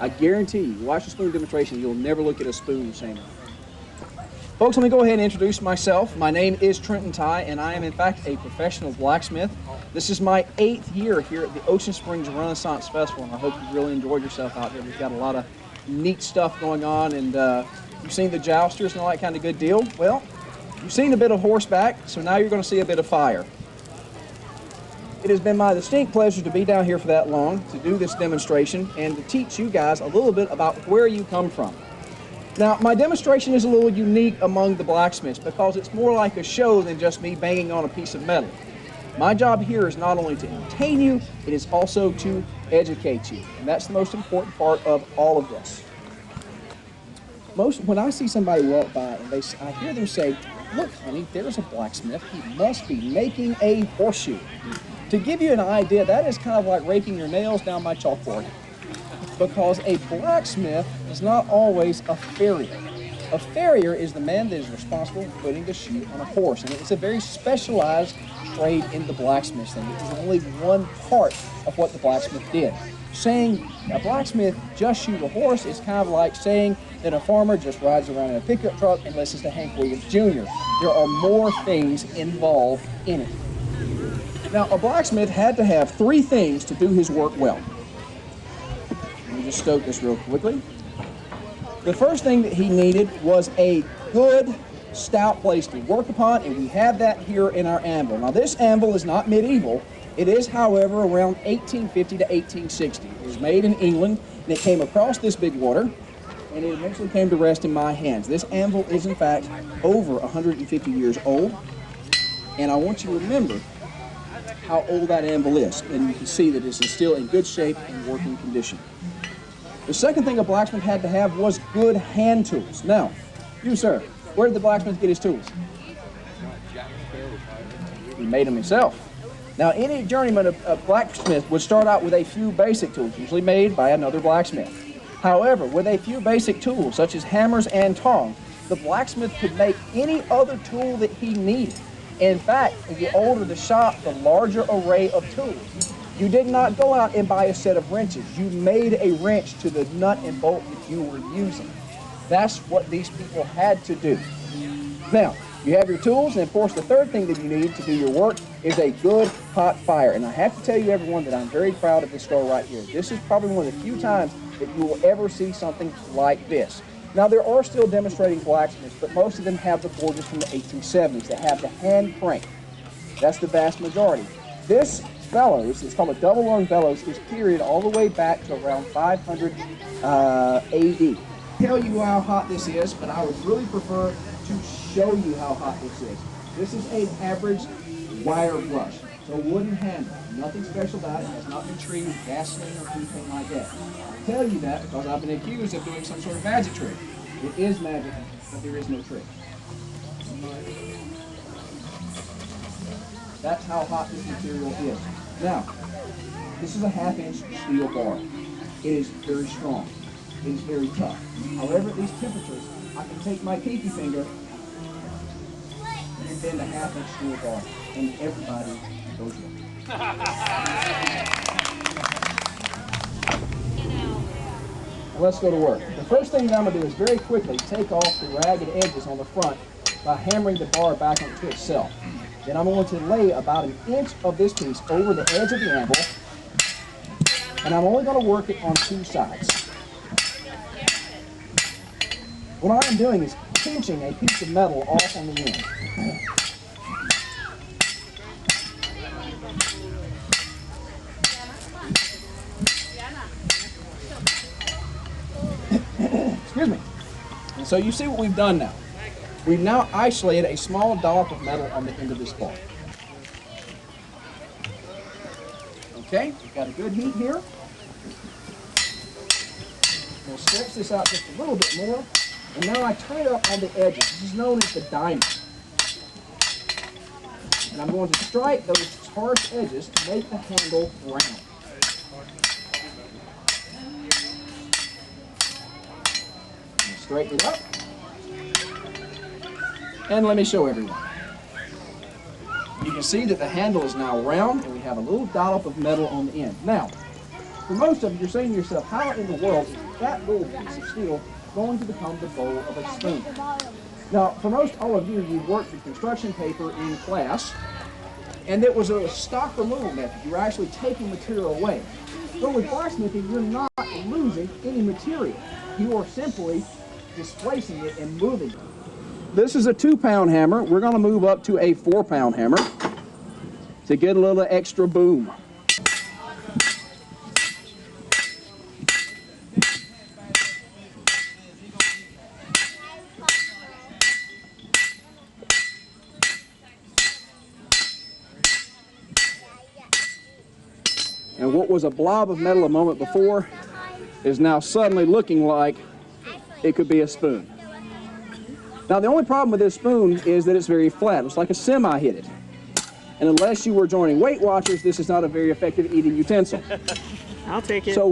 I guarantee you, watch the spoon demonstration, you'll never look at a spoon the same way. Folks, let me go ahead and introduce myself. My name is Trenton, and I am in fact a professional blacksmith. This is my 8th year here at the Ocean Springs Renaissance Festival, and I hope you really enjoyed yourself out here. We've got a lot of neat stuff going on, and you've seen the jousters and all that kind of good deal. Well, you've seen a bit of horseback, so now you're going to see a bit of fire. It has been my distinct pleasure to be down here for that long, to do this demonstration, and to teach you guys a little bit about where you come from. Now, my demonstration is a little unique among the blacksmiths because it's more like a show than just me banging on a piece of metal. My job here is not only to entertain you, it is also to educate you, and that's the most important part of all of this. When I see somebody walk by and I hear them say, "Look, honey, there's a blacksmith. He must be making a horseshoe." To give you an idea, that is kind of like raking your nails down my chalkboard, because a blacksmith is not always a farrier. A farrier is the man that is responsible for putting the shoe on a horse, and it's a very specialized trade in the blacksmith thing. It is only one part of what the blacksmith did. Saying a blacksmith just shoot a horse is kind of like saying that a farmer just rides around in a pickup truck and listens to Hank Williams Jr. There are more things involved in it. Now, a blacksmith had to have 3 things to do his work well. Let me just stoke this real quickly. The first thing that he needed was a good stout place to work upon, and we have that here in our anvil. Now, this anvil is not medieval. It is, however, around 1850 to 1860. It was made in England, and it came across this big water, and it eventually came to rest in my hands. This anvil is, in fact, over 150 years old, and I want you to remember how old that anvil is, and you can see that it's still in good shape and working condition. The second thing a blacksmith had to have was good hand tools. Now, you sir, where did the blacksmith get his tools? He made them himself. Now, any journeyman of blacksmith would start out with a few basic tools, usually made by another blacksmith. However, with a few basic tools, such as hammers and tongs, the blacksmith could make any other tool that he needed. In fact, the older the shop, the larger array of tools. You did not go out and buy a set of wrenches. You made a wrench to the nut and bolt that you were using. That's what these people had to do. Now, you have your tools, and of course the third thing that you need to do your work is a good hot fire. And I have to tell you, everyone, that I'm very proud of this store right here. This is probably one of the few times that you will ever see something like this. Now, there are still demonstrating blacksmiths, but most of them have the forges from the 1870s that have the hand crank. That's the vast majority. This bellows, it's called a double lung bellows, is period all the way back to around 500 AD. Tell you how hot this is, but I would really prefer to show you how hot this is. This is an average wire brush, so wooden handle. Nothing special about it. It has not been treated with gasoline or anything like that. I tell you that because I've been accused of doing some sort of magic trick. It is magic, but there is no trick. That's how hot this material is. Now, this is a 1/2-inch steel bar. It is very strong. It is very tough. However, at these temperatures, I can take my pinky finger and bend a 1/2-inch steel bar, and everybody goes with it. Let's go to work. The first thing that I'm going to do is very quickly take off the ragged edges on the front by hammering the bar back onto itself. Then I'm going to lay about 1 inch of this piece over the edge of the anvil, and I'm only going to work it on 2 sides. What I'm doing is pinching a piece of metal off on the end. Excuse me. And so you see what we've done now. We've now isolated a small dollop of metal on the end of this bar. Okay, we've got a good heat here. We'll stretch this out just a little bit more. And now I turn it up on the edges. This is known as the diamond. And I'm going to strike those harsh edges to make the handle round. Straighten it up. And let me show everyone. You can see that the handle is now round and we have a little dollop of metal on the end. Now, For most of you, you're saying to yourself, how in the world is that little piece of steel going to become the bowl of a spoon? Now, for most all of you, you've worked with construction paper in class, and it was a stock removal method. You were actually taking material away. But with blacksmithing, you're not losing any material. You are simply displacing it and moving it. This is a 2-pound hammer. We're going to move up to a 4-pound hammer to get a little extra boom. And what was a blob of metal a moment before is now suddenly looking like it could be a spoon. Now the only problem with this spoon is that it's very flat. It's like a semi hit it. And unless you were joining Weight Watchers, this is not a very effective eating utensil. I'll take it. So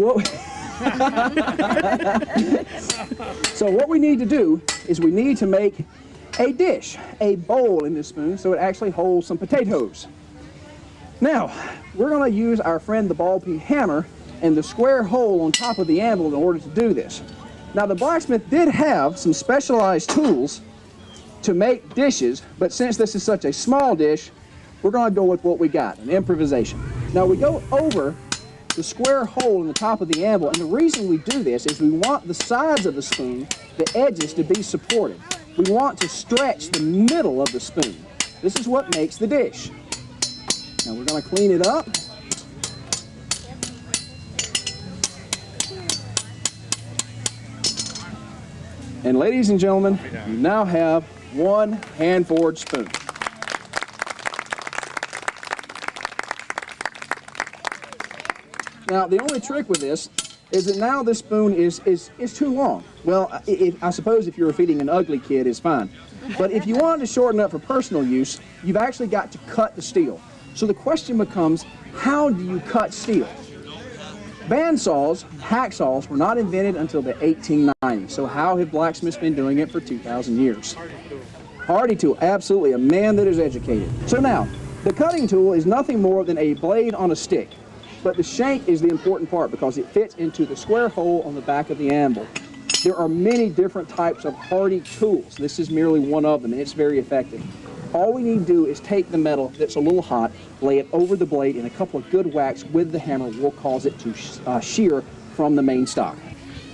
what we need to do is we need to make a dish, a bowl in this spoon, so it actually holds some potatoes. Now, we're going to use our friend the ball-peen hammer and the square hole on top of the anvil in order to do this. Now, the blacksmith did have some specialized tools to make dishes, but since this is such a small dish, we're going to go with what we got, an improvisation. Now, we go over the square hole in the top of the anvil, and the reason we do this is we want the sides of the spoon, the edges, to be supported. We want to stretch the middle of the spoon. This is what makes the dish. Now we're going to clean it up. And ladies and gentlemen, you now have one hand-forged spoon. Now the only trick with this is that now this spoon is too long. Well, I suppose if you were feeding an ugly kid, it's fine. But if you wanted to shorten up for personal use, you've actually got to cut the steel. So the question becomes, how do you cut steel? Bandsaws, hacksaws, were not invented until the 1890s. So how have blacksmiths been doing it for 2,000 years? Hardy tool, absolutely, a man that is educated. So now, the cutting tool is nothing more than a blade on a stick. But the shank is the important part because it fits into the square hole on the back of the anvil. There are many different types of Hardy tools. This is merely one of them, and it's very effective. All we need to do is take the metal that's a little hot, lay it over the blade, and a couple of good whacks with the hammer will cause it to shear from the main stock.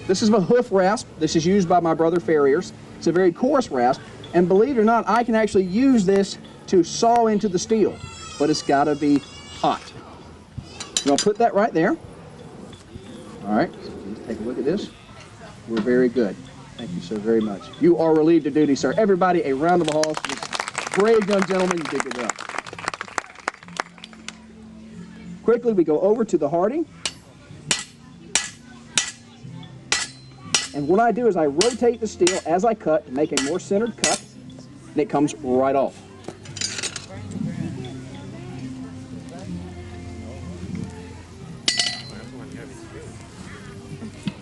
This is a hoof rasp. This is used by my brother farriers. It's a very coarse rasp, and believe it or not, I can actually use this to saw into the steel, but it's got to be hot. So I'll put that right there. All right, let's take a look at this. We're very good. Thank you so very much. You are relieved of duty, sir. Everybody, a round of applause. Brave young gentleman, you did good job. Quickly, we go over to the Hardy. And what I do is I rotate the steel as I cut to make a more centered cut, and it comes right off.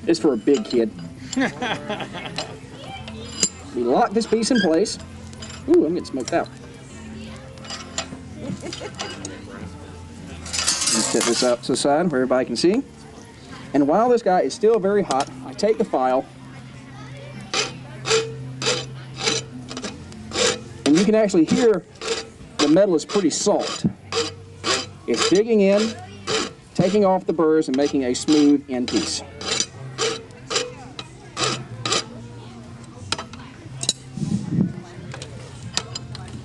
It's for a big kid. We lock this piece in place. Ooh, I'm getting smoked out. Set this up to the side where everybody can see. And while this guy is still very hot, I take the file, and you can actually hear the metal is pretty soft. It's digging in, taking off the burrs, and making a smooth end piece.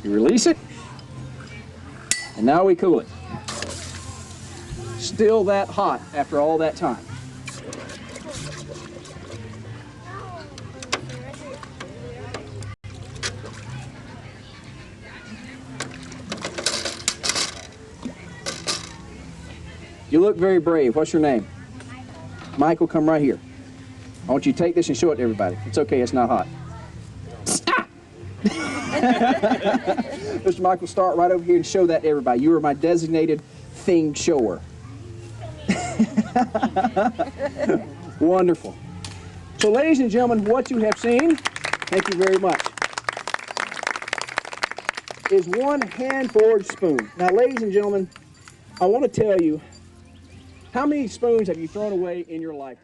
You release it, and now we cool it. Still that hot after all that time. You look very brave. What's your name? Michael, come right here. I want you to take this and show it to everybody. It's okay, it's not hot. Stop! Mr. Michael, start right over here and show that to everybody. You are my designated thing shower. Wonderful. So, ladies and gentlemen, what you have seen, thank you very much, is one hand-forged spoon. Now, ladies and gentlemen, I want to tell you How many spoons have you thrown away in your life?